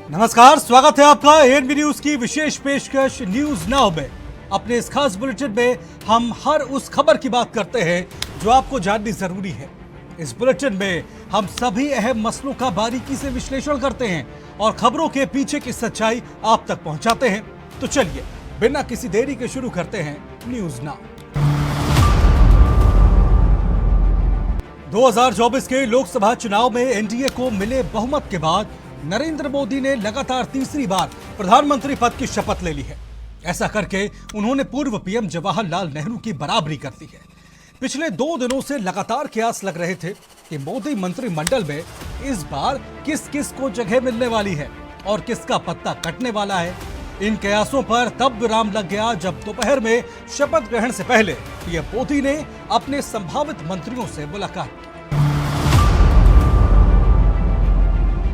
नमस्कार, स्वागत है आपका एएनबी न्यूज की विशेष पेशकश न्यूज नाउ में। अपने इस खास बुलेटिन में हम हर उस खबर की बात करते हैं जो आपको जाननी जरूरी है। इस बुलेटिन में हम सभी अहम मसलों का बारीकी से विश्लेषण करते हैं और खबरों के पीछे की सच्चाई आप तक पहुंचाते हैं। तो चलिए बिना किसी देरी के शुरू करते हैं न्यूज नाउ। 2024 के लोकसभा चुनाव में एनडीए को मिले बहुमत के बाद नरेंद्र मोदी ने लगातार तीसरी बार प्रधानमंत्री पद की शपथ ले ली है। ऐसा करके उन्होंने पूर्व पीएम जवाहरलाल नेहरू की बराबरी कर दी है। पिछले 2 दिनों से लगातार कयास लग रहे थे कि मोदी मंत्रिमंडल में इस बार किस किस को जगह मिलने वाली है और किसका पत्ता कटने वाला है। इन कयासों पर तब विराम लग गया जब दोपहर में शपथ ग्रहण से पहले पीएम मोदी ने अपने संभावित मंत्रियों से मुलाकात की।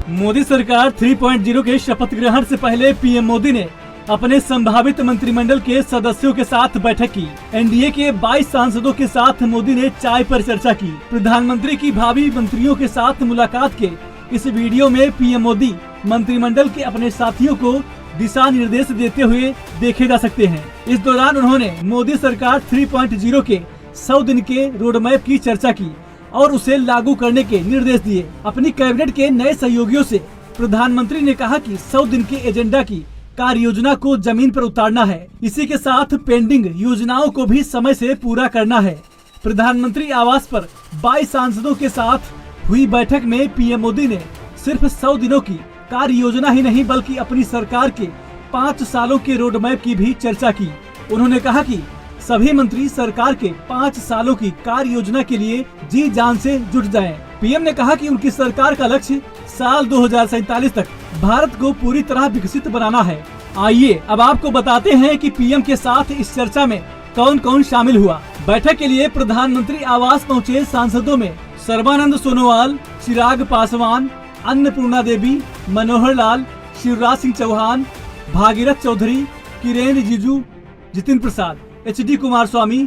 मोदी सरकार 3.0 के शपथ ग्रहण से पहले पीएम मोदी ने अपने संभावित मंत्रिमंडल के सदस्यों के साथ बैठक की। एनडीए के 22 सांसदों के साथ मोदी ने चाय पर चर्चा की। प्रधानमंत्री की भावी मंत्रियों के साथ मुलाकात के इस वीडियो में पीएम मोदी मंत्रिमंडल के अपने साथियों को दिशा निर्देश देते हुए देखे जा सकते हैं। इस दौरान उन्होंने मोदी सरकार 3.0 के 100 दिन के रोड मैप की चर्चा की और उसे लागू करने के निर्देश दिए। अपनी कैबिनेट के नए सहयोगियों से प्रधानमंत्री ने कहा कि 100 दिन के एजेंडा की कार्य योजना को जमीन पर उतारना है। इसी के साथ पेंडिंग योजनाओं को भी समय से पूरा करना है। प्रधानमंत्री आवास पर 22 सांसदों के साथ हुई बैठक में पीएम मोदी ने सिर्फ 100 दिनों की कार्य योजना ही नहीं बल्कि अपनी सरकार के 5 सालों के रोड मैप की भी चर्चा की। उन्होंने कहा कि सभी मंत्री सरकार के 5 सालों की कार्य योजना के लिए जी जान से जुट जाएं। पीएम ने कहा कि उनकी सरकार का लक्ष्य साल 2047 तक भारत को पूरी तरह विकसित बनाना है। आइए अब आपको बताते हैं कि पीएम के साथ इस चर्चा में कौन कौन शामिल हुआ। बैठक के लिए प्रधानमंत्री आवास पहुँचे सांसदों में सर्बानंद सोनोवाल, चिराग पासवान, अन्नपूर्णा देवी, मनोहर लाल, शिवराज सिंह चौहान, भागीरथ चौधरी, किरेन रिजिजू, जितिन प्रसाद, एचडी कुमारस्वामी,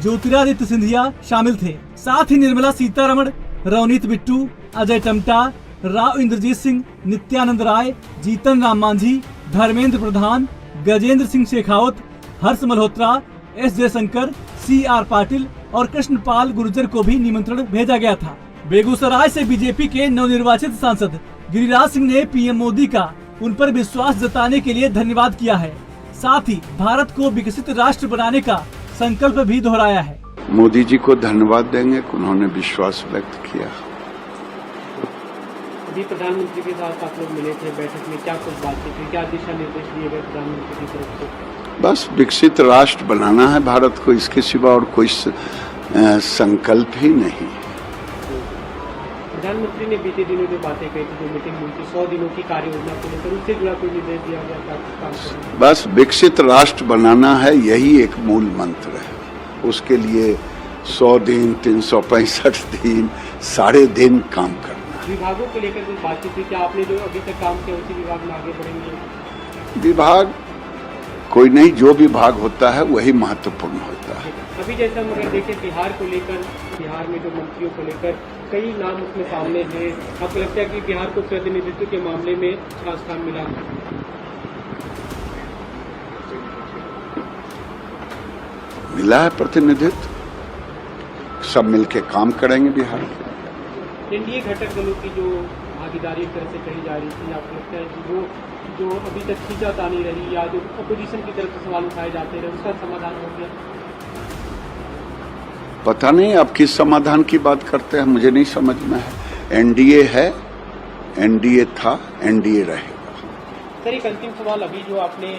ज्योतिरादित्य सिंधिया शामिल थे। साथ ही निर्मला सीतारमण, रवनीत बिट्टू, अजय टम्टा, राव इंद्रजीत सिंह, नित्यानंद राय, जीतन राम मांझी, धर्मेंद्र प्रधान, गजेंद्र सिंह शेखावत, हर्ष मल्होत्रा, एस जयशंकर, CR पाटिल और कृष्णपाल गुर्जर को भी निमंत्रण भेजा गया था। बेगूसराय से बीजेपी के नवनिर्वाचित सांसद गिरिराज सिंह ने पीएम मोदी का उन पर विश्वास जताने के लिए धन्यवाद किया है। साथ ही भारत को विकसित राष्ट्र बनाने का संकल्प भी दोहराया है। मोदी जी को धन्यवाद देंगे कि उन्होंने विश्वास व्यक्त किया। अभी प्रधानमंत्री के साथ आप लोग मिले थे, बैठक में क्या कुछ बातचीत हुई, क्या दिशा निर्देश दिए गए प्रधानमंत्री की तरफ से? बस विकसित राष्ट्र बनाना है भारत को, इसके सिवा और कोई संकल्प ही नहीं। प्रधानमंत्री ने बीते दिनों जो बातें कही थी, जो मीटिंग हुई थी 100 दिनों की कार्य योजना को लेकर, उससे जुड़ा कोई निर्देश दिया गया था? बस विकसित राष्ट्र बनाना है, यही एक मूल मंत्र है। उसके लिए 100 दिन, 365 दिन, सारे दिन काम करना। विभागों को लेकर कुछ बातचीत हुई, क्या आपने जो अभी तक काम किया उसी विभाग में आगे बढ़ेंगे? विभाग कोई नहीं, जो विभाग होता है वही महत्वपूर्ण होता है। अभी जैसा हम अगर देखें बिहार को लेकर, बिहार में जो मंत्रियों को लेकर कई नाम उसमें सामने हैं, आपको लगता है कि बिहार को प्रतिनिधित्व के मामले में स्थान मिला? मिला है प्रतिनिधित्व, सब मिलके काम करेंगे बिहार के। एनडीए घटक दलों की जो भागीदारी एक तरह से कही जा रही थी, आपको लगता है कि वो जो अभी तक खींचातानी रही या जो अपोजिशन की तरफ से सवाल उठाए जाते रहे, उसका समाधान हो गया? पता नहीं आप किस समाधान की बात करते हैं, मुझे नहीं समझ में है। एनडीए है, एनडीए था, एनडीए रहेगा। सर एक अंतिम सवाल, अभी जो आपने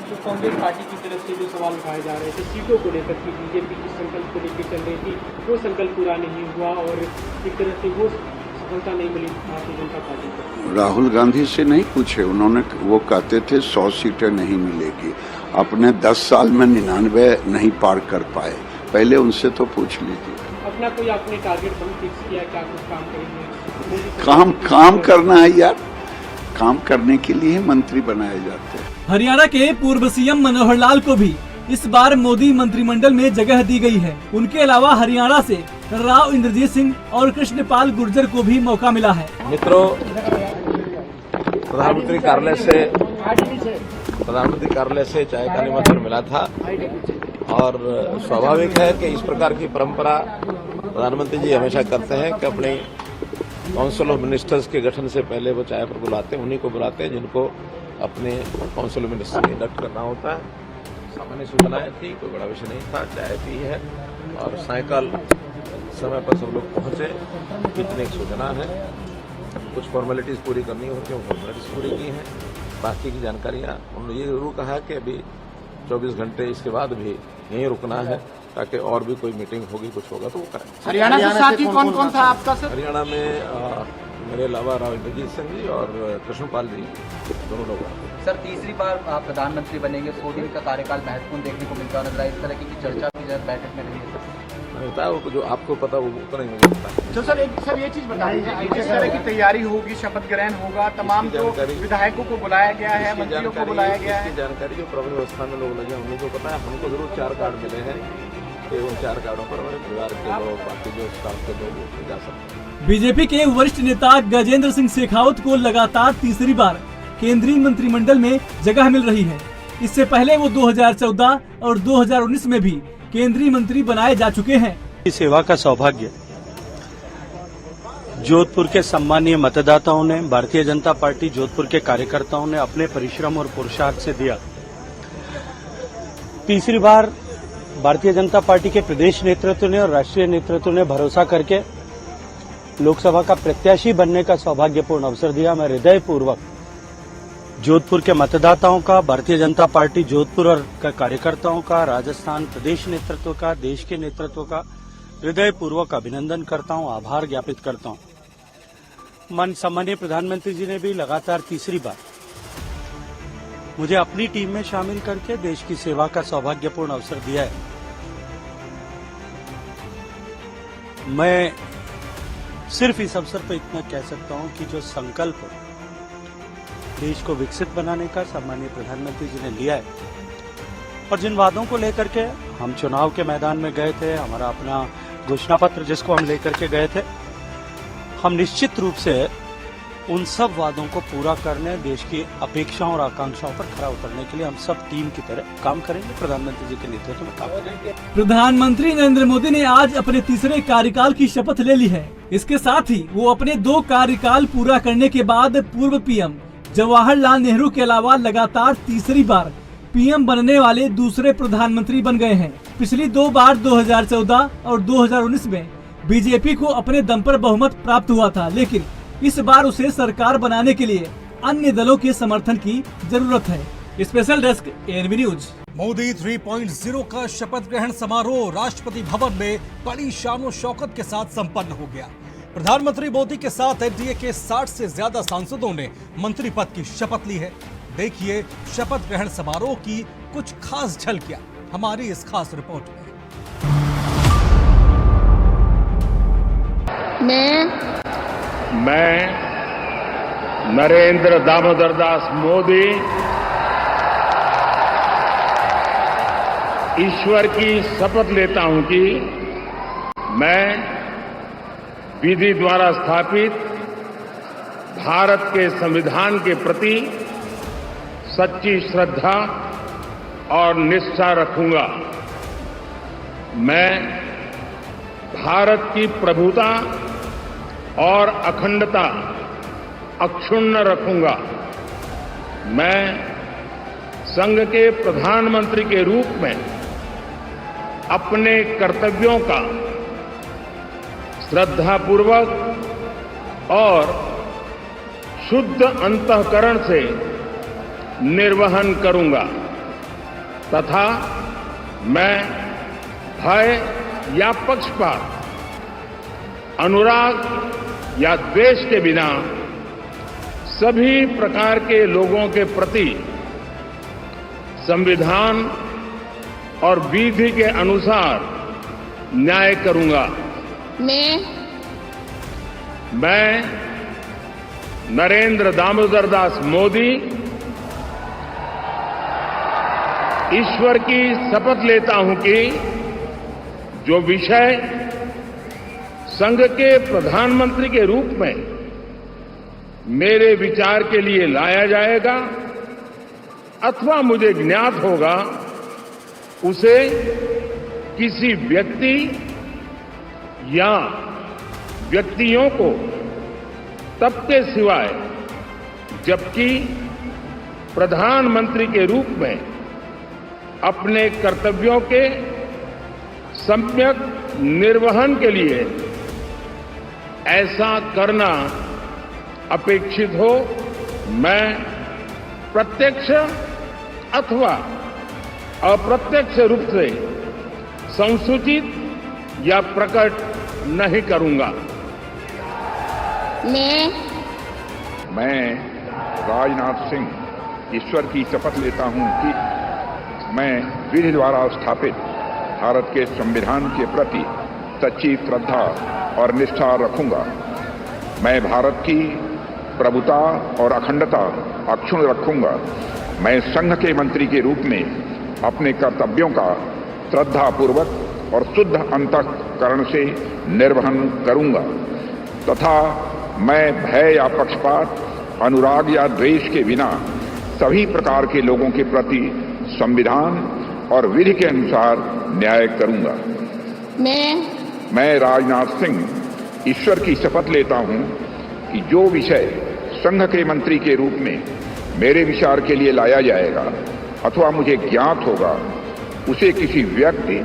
जो कांग्रेस पार्टी की तरफ से जो सवाल उठाए जा रहे थे सीटों को लेकर कि बीजेपी जिस संकल्प को लेकर चल रही थी वो संकल्प पूरा नहीं हुआ और एक तरह से वो सफलता नहीं मिली भारतीय जनता पार्टी को। राहुल गांधी से नहीं पूछे, उन्होंने वो कहते थे 100 सीटें नहीं मिलेगी। अपने 10 साल में 99 नहीं पार कर पाए, पहले उनसे तो पूछ लीजिए। अपना कोई आपने टारगेट फिक्स किया, क्या कुछ काम करेंगे? काम करना है यार, काम करने के लिए मंत्री बनाए जाते हैं। हरियाणा के पूर्व सीएम मनोहर लाल को भी इस बार मोदी मंत्रिमंडल में जगह दी गई है। उनके अलावा हरियाणा से राव इंद्रजीत सिंह और कृष्णपाल गुर्जर को भी मौका मिला है। मित्रों, प्रधानमंत्री कार्यालय से चाय का निमंत्रण मिला था और स्वाभाविक है कि इस प्रकार की परंपरा प्रधानमंत्री जी हमेशा करते हैं कि अपने काउंसिल ऑफ मिनिस्टर्स के गठन से पहले वो चाय पर बुलाते हैं, उन्हीं को बुलाते हैं जिनको अपने काउंसिल ऑफ मिनिस्टर्स में इंडक्ट करना होता है। सामान्य सूचनाएं थी, कोई बड़ा विषय नहीं था, चाय पी है और सायकाल समय पर सब लोग पहुंचे। कितनी सूचना है, कुछ फॉर्मेलिटीज पूरी करनी होती है, वो फॉर्मेलिटीज पूरी की हैं। बाकी की जानकारियां उन्होंने ये जरूर कहा कि अभी 24 घंटे इसके बाद भी यहीं रुकना है ताकि और भी कोई मीटिंग होगी, कुछ होगा तो वो करें। हरियाणा से साथी कौन कौन था आपका सर? हरियाणा में मेरे अलावा राव इंद्रजीत सिंह जी और कृष्णपाल जी दोनों लोग हैं। सर तीसरी बार आप प्रधानमंत्री बनेंगे, 100 दिन का कार्यकाल महत्वपूर्ण देखने को मिलता है, इस तरह की चर्चा भी बैठक में रही है सर? होता है वो जो आपको पता वो तो नहीं मुझे पता। तो सर ये चीज बता दीजिए, किस तरह की तैयारी होगी, शपथ ग्रहण होगा, तमाम जो विधायकों को बुलाया गया है, मंत्रियों को बुलाया गया है? जानकारी जो प्रबंध व्यवस्था में लोग लगे उन्हीं को पता है। हमको जरूर 4 कार्ड मिले हैं कि उन 4 कार्डों पर हमारे परिवार के लोग, बाकी जो स्टाफ के लोग जा सकते हैं। बीजेपी के वरिष्ठ नेता गजेंद्र सिंह शेखावत को लगातार तीसरी बार केंद्रीय मंत्रिमंडल में जगह मिल रही है। इससे पहले वो 2014 और 2019 में भी केंद्रीय मंत्री बनाए जा चुके हैं। सेवा का सौभाग्य जोधपुर के सम्मानीय मतदाताओं ने, भारतीय जनता पार्टी जोधपुर के कार्यकर्ताओं ने अपने परिश्रम और पुरुषार्थ से दिया। तीसरी बार भारतीय जनता पार्टी के प्रदेश नेतृत्व ने और राष्ट्रीय नेतृत्व ने भरोसा करके लोकसभा का प्रत्याशी बनने का सौभाग्यपूर्ण अवसर दिया। मैं हृदयपूर्वक जोधपुर के मतदाताओं का, भारतीय जनता पार्टी जोधपुर और कार्यकर्ताओं का, राजस्थान प्रदेश नेतृत्व का, देश के नेतृत्व का हृदयपूर्वक अभिनंदन करता हूं, आभार ज्ञापित करता हूं। सम्मानीय प्रधानमंत्री जी ने भी लगातार तीसरी बार मुझे अपनी टीम में शामिल करके देश की सेवा का सौभाग्यपूर्ण अवसर दिया है। मैं सिर्फ इस अवसर पर इतना कह सकता हूं कि जो संकल्प देश को विकसित बनाने का सम्मानीय प्रधानमंत्री जी ने लिया है और जिन वादों को लेकर के हम चुनाव के मैदान में गए थे, हमारा अपना घोषणा पत्र जिसको हम लेकर के गए थे, हम निश्चित रूप से उन सब वादों को पूरा करने, देश की अपेक्षाओं और आकांक्षाओं पर खरा उतरने के लिए हम सब टीम की तरह काम करेंगे, प्रधानमंत्री जी के नेतृत्व में काम करेंगे। प्रधानमंत्री नरेंद्र मोदी ने आज अपने तीसरे कार्यकाल की शपथ ले ली है। इसके साथ ही वो अपने 2 कार्यकाल पूरा करने के बाद पूर्व पीएम जवाहरलाल नेहरू के अलावा लगातार तीसरी बार पीएम बनने वाले दूसरे प्रधानमंत्री बन गए हैं। पिछली 2 बार 2014 और 2019 में बीजेपी को अपने दम पर बहुमत प्राप्त हुआ था, लेकिन इस बार उसे सरकार बनाने के लिए अन्य दलों के समर्थन की जरूरत है। Special desk ANB news. Modi 3.0 का शपथ ग्रहण समारोह राष्ट्रपति भवन में बड़ी शान और शौकत के साथ संपन्न हो गया। प्रधानमंत्री मोदी के साथ एनडीए के 60 से ज्यादा सांसदों ने मंत्री पद की शपथ ली है। देखिए शपथ ग्रहण समारोह की कुछ खास झलकियां हमारी इस खास रिपोर्ट में। मैं नरेंद्र दामोदर दास मोदी ईश्वर की शपथ लेता हूं कि मैं विधि द्वारा स्थापित भारत के संविधान के प्रति सच्ची श्रद्धा और निष्ठा रखूंगा। मैं भारत की प्रभुता और अखंडता अक्षुण्ण रखूंगा। मैं संघ के प्रधानमंत्री के रूप में अपने कर्तव्यों का श्रद्धापूर्वक और शुद्ध अंतःकरण से निर्वहन करूंगा तथा मैं भय या पक्षपात, अनुराग या द्वेष के बिना सभी प्रकार के लोगों के प्रति संविधान और विधि के अनुसार न्याय करूंगा। मैं नरेंद्र दामोदर दास मोदी ईश्वर की शपथ लेता हूं कि जो विषय संघ के प्रधानमंत्री के रूप में मेरे विचार के लिए लाया जाएगा अथवा मुझे ज्ञात होगा, उसे किसी व्यक्ति या व्यक्तियों को तब के सिवाय जबकि प्रधानमंत्री के रूप में अपने कर्तव्यों के सम्यक निर्वहन के लिए ऐसा करना अपेक्षित हो, मैं प्रत्यक्ष अथवा अप्रत्यक्ष रूप से संसूचित या प्रकट नहीं करूंगा। मैं राजनाथ सिंह ईश्वर की शपथ लेता हूं कि मैं विधि द्वारा स्थापित भारत के संविधान के प्रति सच्ची श्रद्धा और निष्ठा रखूंगा। मैं भारत की प्रभुता और अखंडता अक्षुण्ण रखूंगा। मैं संघ के मंत्री के रूप में अपने कर्तव्यों का श्रद्धापूर्वक और शुद्ध अंतःकरण से निर्वहन करूंगा तथा मैं भय या पक्षपात, अनुराग या द्वेष के बिना सभी प्रकार के लोगों के प्रति संविधान और विधि के अनुसार न्याय करूंगा। मैं राजनाथ सिंह ईश्वर की शपथ लेता हूं कि जो विषय संघ के मंत्री के रूप में मेरे विचार के लिए लाया जाएगा अथवा मुझे ज्ञात होगा, उसे किसी व्यक्ति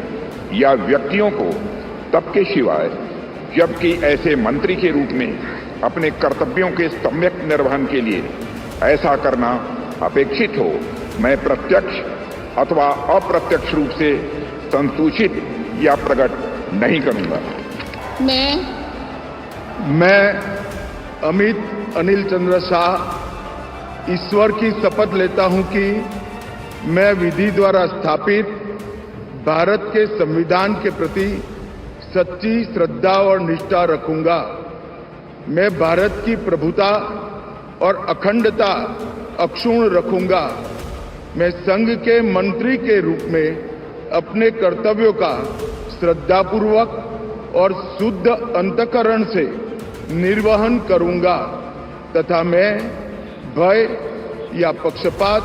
या व्यक्तियों को तब के सिवाय जबकि ऐसे मंत्री के रूप में अपने कर्तव्यों के सम्यक निर्वहन के लिए ऐसा करना अपेक्षित हो, मैं प्रत्यक्ष अथवा अप्रत्यक्ष रूप से संसूचित या प्रकट नहीं करूंगा। मैं अमित अनिल चंद्र शाह ईश्वर की शपथ लेता हूं कि मैं विधि द्वारा स्थापित भारत के संविधान के प्रति सच्ची श्रद्धा और निष्ठा रखूंगा। मैं भारत की प्रभुता और अखंडता अक्षुण्ण रखूंगा। मैं संघ के मंत्री के रूप में अपने कर्तव्यों का श्रद्धापूर्वक और शुद्ध अंतःकरण से निर्वहन करूंगा तथा मैं भय या पक्षपात,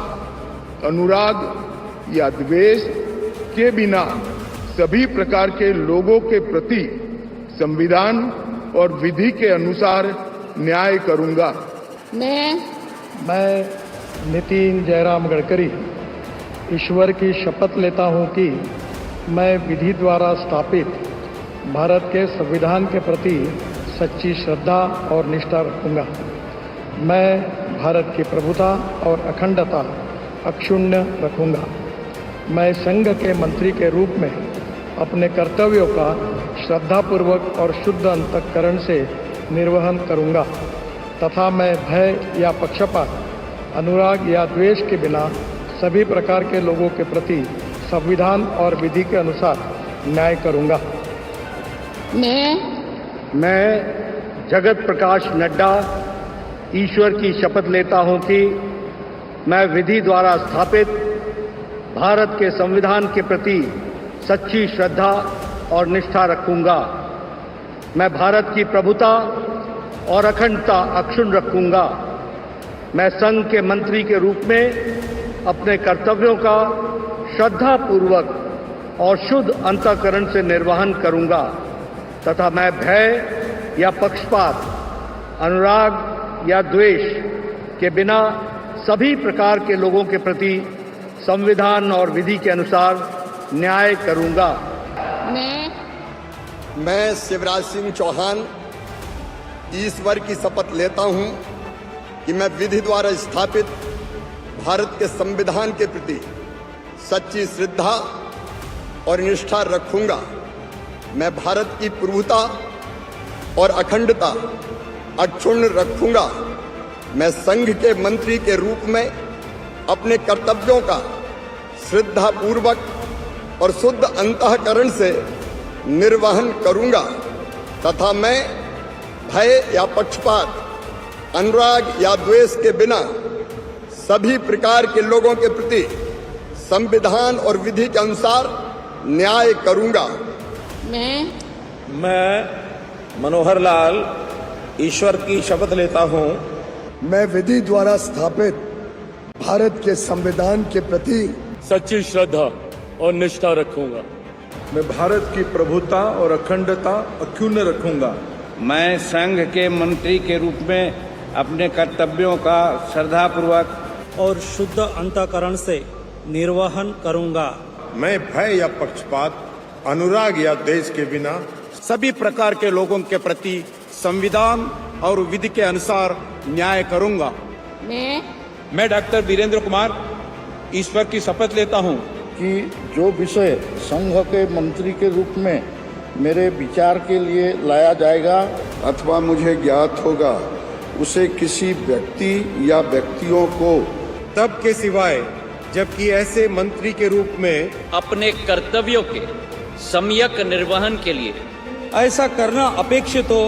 अनुराग या द्वेष के बिना सभी प्रकार के लोगों के प्रति संविधान और विधि के अनुसार न्याय करूंगा। मैं नितिन जयराम गडकरी ईश्वर की शपथ लेता हूं कि मैं विधि द्वारा स्थापित भारत के संविधान के प्रति सच्ची श्रद्धा और निष्ठा रखूंगा। मैं भारत की प्रभुता और अखंडता अक्षुण्ण रखूंगा। मैं संघ के मंत्री के रूप में अपने कर्तव्यों का श्रद्धापूर्वक और शुद्ध अंतःकरण से निर्वहन करूंगा तथा मैं भय या पक्षपात, अनुराग या द्वेष के बिना सभी प्रकार के लोगों के प्रति संविधान और विधि के अनुसार न्याय करूंगा। मैं जगत प्रकाश नड्डा ईश्वर की शपथ लेता हूं कि मैं विधि द्वारा स्थापित भारत के संविधान के प्रति सच्ची श्रद्धा और निष्ठा रखूंगा। मैं भारत की प्रभुता और अखंडता अक्षुण्ण रखूंगा। मैं संघ के मंत्री के रूप में अपने कर्तव्यों का श्रद्धापूर्वक और शुद्ध अंतःकरण से निर्वहन करूंगा तथा मैं भय या पक्षपात, अनुराग या द्वेष के बिना सभी प्रकार के लोगों के प्रति संविधान और विधि के अनुसार न्याय करूंगा। मैं शिवराज सिंह चौहान ईश्वर की शपथ लेता हूं कि मैं विधि द्वारा स्थापित भारत के संविधान के प्रति सच्ची श्रद्धा और निष्ठा रखूंगा। मैं भारत की प्रभुता और अखंडता अक्षुण्ण रखूंगा। मैं संघ के मंत्री के रूप में अपने कर्तव्यों का श्रद्धापूर्वक और शुद्ध अंतःकरण से निर्वहन करूंगा तथा मैं भय या पक्षपात, अनुराग या द्वेष के बिना सभी प्रकार के लोगों के प्रति संविधान और विधि के अनुसार न्याय करूंगा। मैं मनोहर लाल ईश्वर की शपथ लेता हूं मैं विधि द्वारा स्थापित भारत के संविधान के प्रति सच्ची श्रद्धा और निष्ठा रखूंगा। मैं भारत की प्रभुता और अखंडता अक्षुण्ण रखूंगा। मैं संघ के मंत्री के रूप में अपने कर्तव्यों का श्रद्धापूर्वक और शुद्ध अंतःकरण से निर्वहन करूंगा। मैं भय या पक्षपात, अनुराग या द्वेष के बिना सभी प्रकार के लोगों के प्रति संविधान और विधि के अनुसार न्याय करूंगा। मैं डॉक्टर वीरेंद्र कुमार ईश्वर की शपथ लेता हूं कि जो विषय संघ के मंत्री के रूप में मेरे विचार के लिए लाया जाएगा अथवा मुझे ज्ञात होगा, उसे किसी व्यक्ति या व्यक्तियों को तब के सिवाय जबकि ऐसे मंत्री के रूप में अपने कर्तव्यों के सम्यक निर्वहन के लिए ऐसा करना अपेक्षित हो,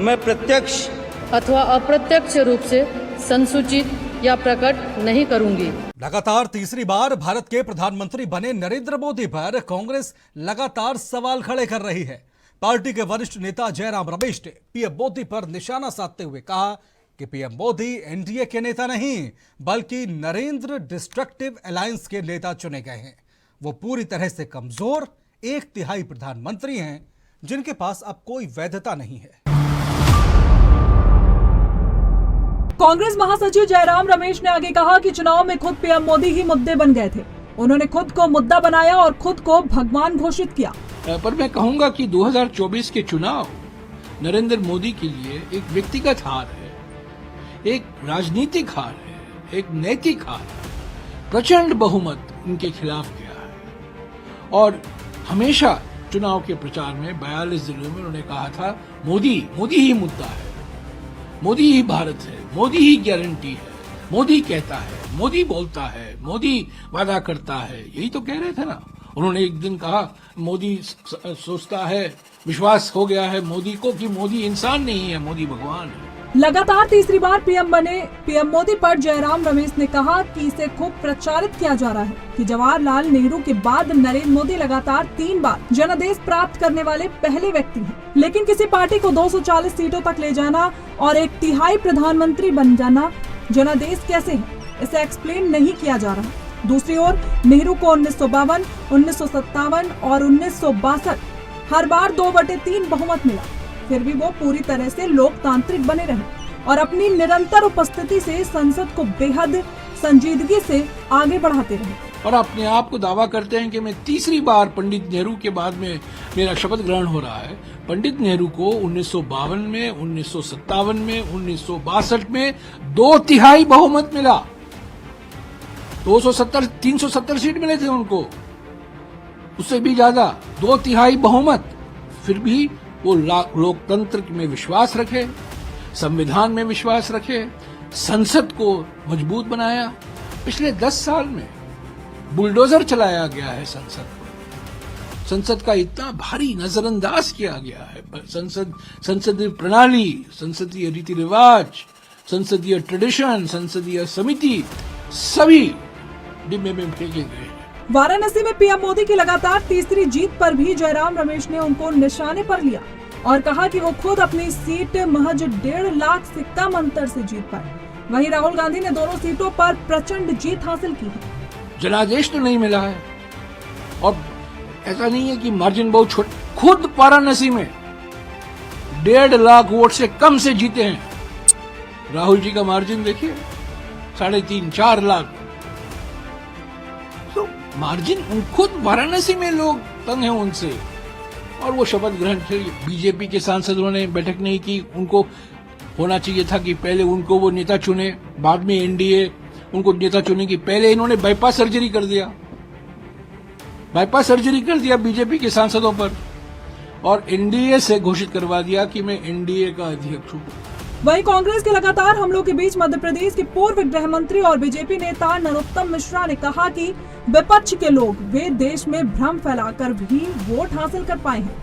मैं प्रत्यक्ष अथवा अप्रत्यक्ष रूप से संसूचित या प्रकट नहीं करूंगी। लगातार तीसरी बार भारत के प्रधानमंत्री बने नरेंद्र मोदी पर कांग्रेस लगातार सवाल खड़े कर रही है। पार्टी के वरिष्ठ नेता जयराम रमेश ने पीएम मोदी पर निशाना साधते हुए कहा कि पीएम मोदी एनडीए के नेता नहीं बल्कि नरेंद्र डिस्ट्रक्टिव अलायंस के नेता चुने गए हैं। वो पूरी तरह से कमजोर 1/3 प्रधानमंत्री हैं जिनके पास अब कोई वैधता नहीं है। कांग्रेस महासचिव जयराम रमेश ने आगे कहा कि चुनाव में खुद पीएम मोदी ही मुद्दे बन गए थे। उन्होंने खुद को मुद्दा बनाया और खुद को भगवान घोषित किया। पर मैं कहूंगा कि 2024 के चुनाव नरेंद्र मोदी के लिए एक व्यक्तिगत हार है, एक राजनीतिक हार है, एक नैतिक हार है। प्रचंड बहुमत उनके खिलाफ गया है और हमेशा चुनाव के प्रचार में 42 जिलों में उन्होंने कहा था मोदी ही मुद्दा है, मोदी ही भारत है, मोदी ही गारंटी है, मोदी कहता है, मोदी बोलता है, मोदी वादा करता है। यही तो कह रहे थे ना। उन्होंने एक दिन कहा मोदी सोचता है, विश्वास हो गया है मोदी को कि मोदी इंसान नहीं है, मोदी भगवान है। लगातार तीसरी बार पीएम बने पीएम मोदी पर जयराम रमेश ने कहा कि इसे खूब प्रचारित किया जा रहा है कि जवाहरलाल नेहरू के बाद नरेंद्र मोदी लगातार 3 बार जनादेश प्राप्त करने वाले पहले व्यक्ति हैं। लेकिन किसी पार्टी को 240 सीटों तक ले जाना और 1/3 प्रधानमंत्री बन जाना जनादेश कैसे है, इसे एक्सप्लेन नहीं किया जा रहा। दूसरी ओर नेहरू को 1952, 1957 और 1962 हर बार 2/3 बहुमत मिला, फिर भी वो पूरी तरह से लोकतांत्रिक बने रहे और अपनी निरंतर उपस्थिति से संसद को बेहद संजीदगी से आगे बढ़ाते रहे। और अपने आप को दावा करते हैं कि मैं तीसरी बार पंडित नेहरू के बाद में मेरा शपथ ग्रहण हो रहा है। पंडित नेहरू को 1952 में, 1957 में, 1962 में 2/3 बहुमत मिला। 370 सीट मिले थे उनको, उससे भी ज्यादा 2/3 बहुमत। फिर भी वो लोकतंत्र में विश्वास रखे, संविधान में विश्वास रखे, संसद को मजबूत बनाया। पिछले 10 साल में बुलडोजर चलाया गया है संसद पर। संसद का इतना भारी नजरअंदाज किया गया है। संसदीय प्रणाली, संसदीय रीति रिवाज, संसदीय ट्रेडिशन, संसदीय समिति सभी डिब्बे में फेंके गए। वाराणसी में पीएम मोदी की लगातार तीसरी जीत पर भी जयराम रमेश ने उनको निशाने पर लिया और कहा कि वो खुद अपनी सीट महज 1.5 लाख से कम अंतर से जीत पाए। वहीं राहुल गांधी ने दोनों सीटों पर प्रचंड जीत हासिल की है। जनादेश तो नहीं मिला है और ऐसा नहीं है कि मार्जिन बहुत छोटा। खुद वाराणसी में 1.5 लाख वोट से कम से जीते हैं। राहुल जी का मार्जिन देखिए 3.5-4 लाख। मार्जिन खुद वाराणसी में लोग तंग हैं उनसे और वो शपथ ग्रहण के बीजेपी के सांसदों ने बैठक नहीं की। उनको होना चाहिए था कि पहले उनको वो नेता चुने, बाद में एनडीए उनको नेता चुनेगी। पहले इन्होंने बाईपास सर्जरी कर दिया बीजेपी के सांसदों पर और एनडीए से घोषित करवा दिया कि मैं एनडीए का अध्यक्ष हूँ। वहीं कांग्रेस के लगातार हमलों के बीच मध्य प्रदेश के पूर्व गृह मंत्री और बीजेपी नेता नरोत्तम मिश्रा ने कहा कि विपक्ष के लोग वे देश में भ्रम फैलाकर भी वोट हासिल कर पाए हैं।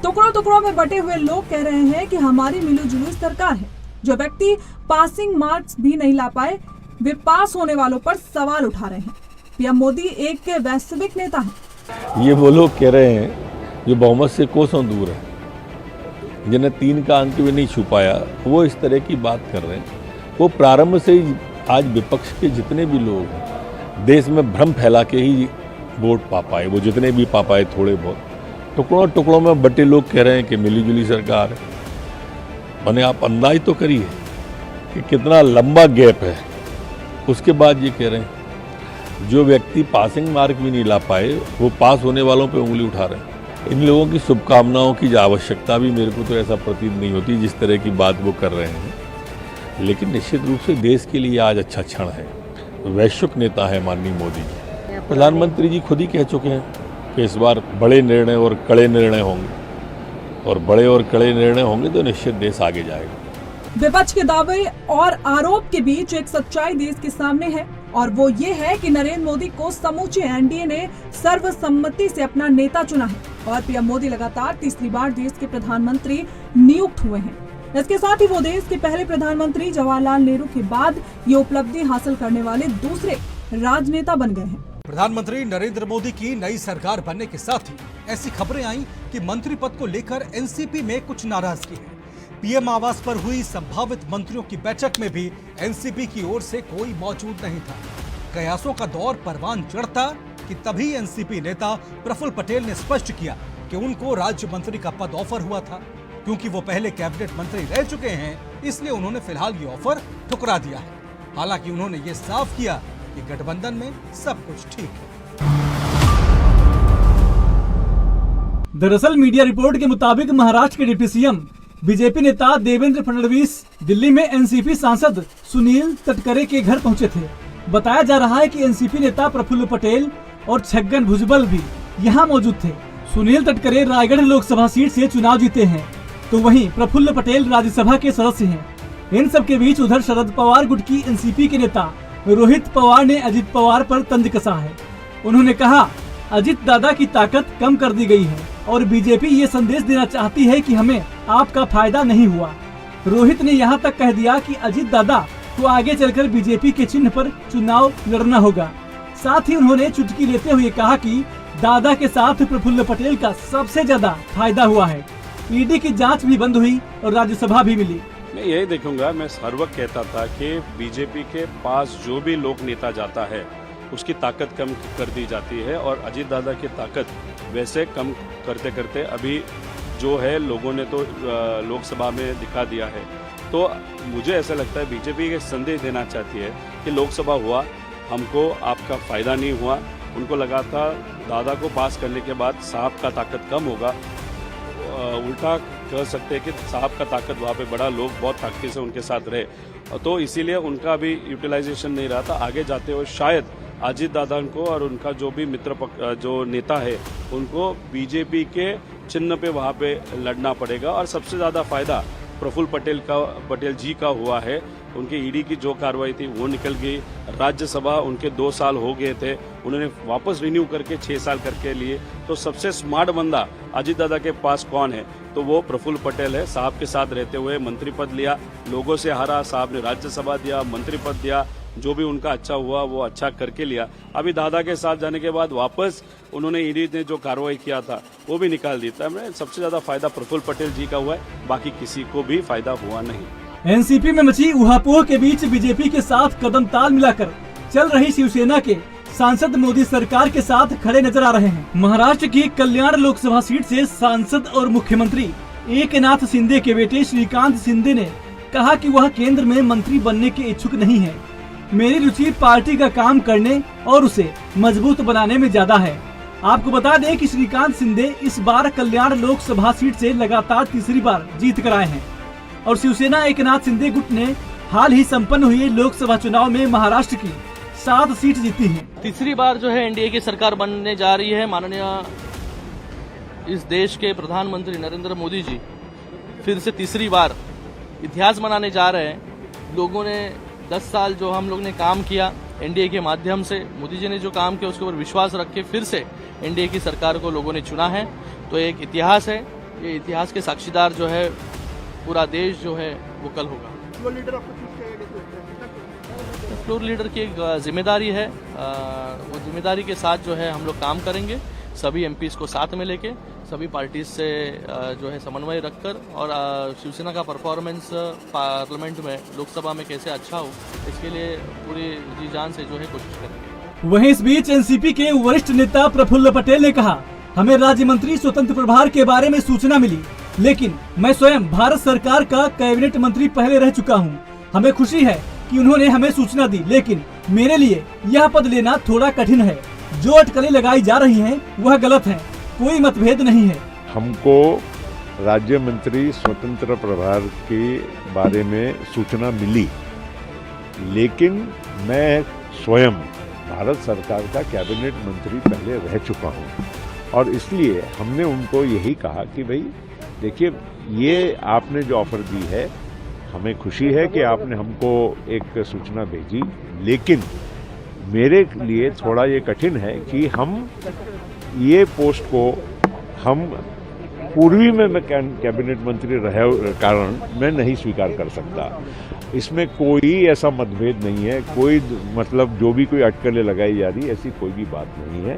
टुकड़ों टुकड़ों में बटे हुए लोग कह रहे हैं कि हमारी मिलीजुली सरकार है। जो व्यक्ति पासिंग मार्क्स भी नहीं ला पाए वे पास होने वालों पर सवाल उठा रहे हैं। पीएम मोदी एक वैश्विक नेता है। ये वो लोग कह रहे हैं जो बहुमत से कोसों दूर है, जिन्हें 3 का अंक भी नहीं छू पाया, वो इस तरह की बात कर रहे हैं। वो प्रारंभ से ही आज विपक्ष के जितने भी लोग हैं देश में भ्रम फैला के ही वोट पा पाए, वो जितने भी पा पाए थोड़े बहुत टुकड़ों टुकड़ों में बटे लोग कह रहे हैं कि मिलीजुली सरकार है। मैंने आप अंदाज तो करिए कि कितना लंबा गैप है। उसके बाद ये कह रहे हैं जो व्यक्ति पासिंग मार्क भी नहीं ला पाए वो पास होने वालों पे उंगली उठा रहे हैं। इन लोगों की शुभकामनाओं की आवश्यकता भी मेरे को तो ऐसा प्रतीत नहीं होती जिस तरह की बात वो कर रहे हैं। लेकिन निश्चित रूप से देश के लिए आज अच्छा क्षण है। वैश्विक नेता है माननीय मोदी जी। प्रधानमंत्री जी खुद ही कह चुके हैं कि इस बार बड़े निर्णय और कड़े निर्णय होंगे, और बड़े और कड़े निर्णय होंगे तो निश्चित देश आगे जाएगा। विपक्ष के दावे और आरोप के बीच एक सच्चाई देश के सामने है, और वो ये है कि नरेंद्र मोदी को समूचे एनडीए ने सर्वसम्मति से अपना नेता चुना है और पीएम मोदी लगातार तीसरी बार देश के प्रधानमंत्री नियुक्त हुए हैं। इसके साथ ही वो देश के पहले प्रधानमंत्री जवाहरलाल नेहरू के बाद ये उपलब्धि हासिल करने वाले दूसरे राजनेता बन गए हैं। प्रधानमंत्री नरेंद्र मोदी की नई सरकार बनने के साथ ही ऐसी खबरें आई कि मंत्री पद को लेकर एनसीपी में कुछ नाराजगी है। पीएम आवास पर हुई संभावित मंत्रियों की बैठक में भी एनसीपी की ओर से कोई मौजूद नहीं था। कयासों का दौर परवान चढ़ता कि तभी एनसीपी नेता प्रफुल्ल पटेल ने स्पष्ट किया कि उनको राज्य मंत्री का पद ऑफर हुआ था। क्योंकि वो पहले कैबिनेट मंत्री रह चुके हैं, इसलिए उन्होंने फिलहाल ये ऑफर ठुकरा दिया है। हालांकि उन्होंने ये साफ किया कि गठबंधन में सब कुछ ठीक है। दरअसल मीडिया रिपोर्ट के मुताबिक महाराष्ट्र के डिप्टी सीएम बीजेपी नेता देवेंद्र फडणवीस दिल्ली में एनसीपी सांसद सुनील तटकरे के घर पहुंचे थे। बताया जा रहा है कि एनसीपी नेता प्रफुल्ल पटेल और छगन भुजबल भी यहां मौजूद थे। सुनील तटकरे रायगढ़ लोकसभा सीट से चुनाव जीते हैं, तो वहीं प्रफुल्ल पटेल राज्यसभा के सदस्य हैं। इन सब के बीच उधर शरद पवार गुट की एनसीपी के नेता रोहित पवार ने अजित पवार पर तंज कसा है। उन्होंने कहा अजित दादा की ताकत कम कर दी गई है और बीजेपी ये संदेश देना चाहती है कि हमें आपका फायदा नहीं हुआ। रोहित ने यहाँ तक कह दिया कि अजित दादा को आगे चलकर बीजेपी के चिन्ह पर चुनाव लड़ना होगा। साथ ही उन्होंने चुटकी लेते हुए कहा कि दादा के साथ प्रफुल्ल पटेल का सबसे ज्यादा फायदा हुआ है। ईडी की जांच भी बंद हुई और राज्यसभा भी मिली। मैं यही देखूंगा, मैं हर वक्त कहता था कि बीजेपी के पास जो भी लोक नेता जाता है उसकी ताकत कम कर दी जाती है, और अजीत दादा की ताकत वैसे कम करते करते अभी जो है लोगों ने तो लोकसभा में दिखा दिया है। तो मुझे ऐसा लगता है बीजेपी ये संदेश देना चाहती है कि लोकसभा हुआ, हमको आपका फायदा नहीं हुआ। उनको लगा था दादा को पास करने के बाद साहब का ताकत कम होगा। उल्टा कह सकते हैं कि साहब का ताकत वहाँ पे बड़ा, लोग बहुत ताकती से उनके साथ रहे, तो इसीलिए उनका भी यूटिलाइजेशन नहीं रहा था। आगे जाते हुए शायद अजीत दादा को और उनका जो भी मित्र जो नेता है उनको बीजेपी के चिन्ह पे वहाँ पे लड़ना पड़ेगा। और सबसे ज़्यादा फायदा प्रफुल्ल पटेल जी का हुआ है। उनकी ईडी की जो कार्रवाई थी वो निकल गई। राज्यसभा उनके 2 साल हो गए थे, उन्होंने वापस रिन्यू करके 6 साल करके लिए। तो सबसे स्मार्ट बंदा अजीत दादा के पास कौन है, तो वो प्रफुल्ल पटेल है। साहब के साथ रहते हुए मंत्री पद लिया, लोगों से हारा, साहब ने राज्यसभा दिया, मंत्री पद दिया, जो भी उनका अच्छा हुआ वो अच्छा करके लिया। अभी दादा के साथ जाने के बाद वापस उन्होंने ईडी ने जो कार्रवाई किया था वो भी निकाल दी था। सबसे ज्यादा फायदा प्रफुल्ल पटेल जी का हुआ है, बाकी किसी को भी फायदा हुआ नहीं। एनसीपी में मची उहापोह के बीच बीजेपी के साथ कदम ताल मिलाकर चल रही शिवसेना के सांसद मोदी सरकार के साथ खड़े नजर आ रहे हैं। महाराष्ट्र की कल्याण लोकसभा सीट से सांसद और मुख्यमंत्री एकनाथ शिंदे के बेटे श्रीकांत शिंदे ने कहा कि वह केंद्र में मंत्री बनने के इच्छुक नहीं है। मेरी रुचि पार्टी का काम करने और उसे मजबूत बनाने में ज्यादा है। आपको बता दें कि श्रीकांत शिंदे इस बार कल्याण लोकसभा सीट से लगातार तीसरी बार जीत कर आए हैं और शिवसेना एकनाथ शिंदे गुट ने हाल ही संपन्न हुए लोकसभा चुनाव में महाराष्ट्र की 7 सीट जीती हैं। तीसरी बार जो है एनडीए की सरकार बनने जा रही है। माननीय इस देश के प्रधानमंत्री नरेंद्र मोदी जी फिर से तीसरी बार इतिहास बनाने जा रहे हैं। लोगों ने 10 साल जो हम लोग ने काम किया एनडीए के माध्यम से, मोदी जी ने जो काम किया उसके ऊपर विश्वास रख के फिर से एनडीए की सरकार को लोगों ने चुना है। तो एक इतिहास है, ये इतिहास के साक्षीदार जो है पूरा देश जो है वो कल होगा। फ्लोर लीडर की एक जिम्मेदारी है, वो जिम्मेदारी के साथ जो है हम लोग काम करेंगे। सभी एमपीज को साथ में लेके सभी पार्टीज से जो है समन्वय रखकर और शिवसेना का परफॉर्मेंस पार्लियामेंट में, लोकसभा में कैसे अच्छा हो, इसके लिए पूरी जी जान से जो है कोशिश करेंगे। वहीं इस बीच एनसीपी के वरिष्ठ नेता प्रफुल्ल पटेल ने कहा, हमें राज्य मंत्री स्वतंत्र प्रभार के बारे में सूचना मिली, लेकिन मैं स्वयं भारत सरकार का कैबिनेट मंत्री पहले रह चुका हूं। हमें खुशी है कि उन्होंने हमें सूचना दी, लेकिन मेरे लिए यह पद लेना थोड़ा कठिन है। जो अटकलें लगाई जा रही हैं, वह गलत है, कोई मतभेद नहीं है। हमको राज्य मंत्री स्वतंत्र प्रभार के बारे में सूचना मिली, लेकिन मैं स्वयं भारत सरकार का कैबिनेट मंत्री पहले रह चुका हूं और इसलिए हमने उनको यही कहा कि भाई देखिए, ये आपने जो ऑफर दी है, हमें खुशी है कि आपने हमको एक सूचना भेजी, लेकिन मेरे लिए थोड़ा ये कठिन है कि हम ये पोस्ट को हम पूर्वी में मैं कैबिनेट मंत्री रहे कारण मैं नहीं स्वीकार कर सकता। इसमें कोई ऐसा मतभेद नहीं है, कोई मतलब जो भी कोई अटकलें लगाई जा रही, ऐसी कोई भी बात नहीं है।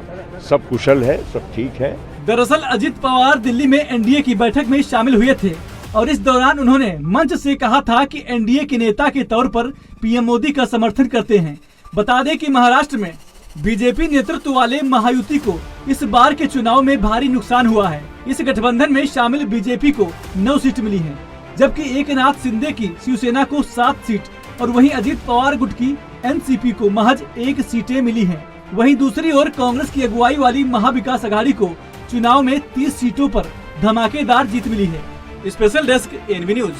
सब कुशल है, सब ठीक है। दरअसल अजित पवार दिल्ली में एनडीए की बैठक में शामिल हुए थे और इस दौरान उन्होंने मंच से कहा था कि एनडीए के नेता के तौर पर पीएम मोदी का समर्थन करते हैं। बता दें कि महाराष्ट्र में बीजेपी नेतृत्व वाले महायुति को इस बार के चुनाव में भारी नुकसान हुआ है। इस गठबंधन में शामिल बीजेपी को 9 सीट मिली हैं, जबकि एकनाथ शिंदे की शिवसेना को 7 सीट और वहीं अजित पवार गुट की एनसीपी को महज 1 सीटें मिली हैं। वहीं दूसरी ओर कांग्रेस की अगुवाई वाली महाविकास अघाड़ी को चुनाव में 30 सीटों पर धमाकेदार जीत मिली है। Special desk NV news.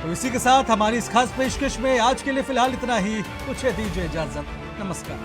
तो इसी के साथ हमारी इस खास पेशकश में आज के लिए फिलहाल इतना ही। मुझे दीजिए इजाजत। नमस्कार।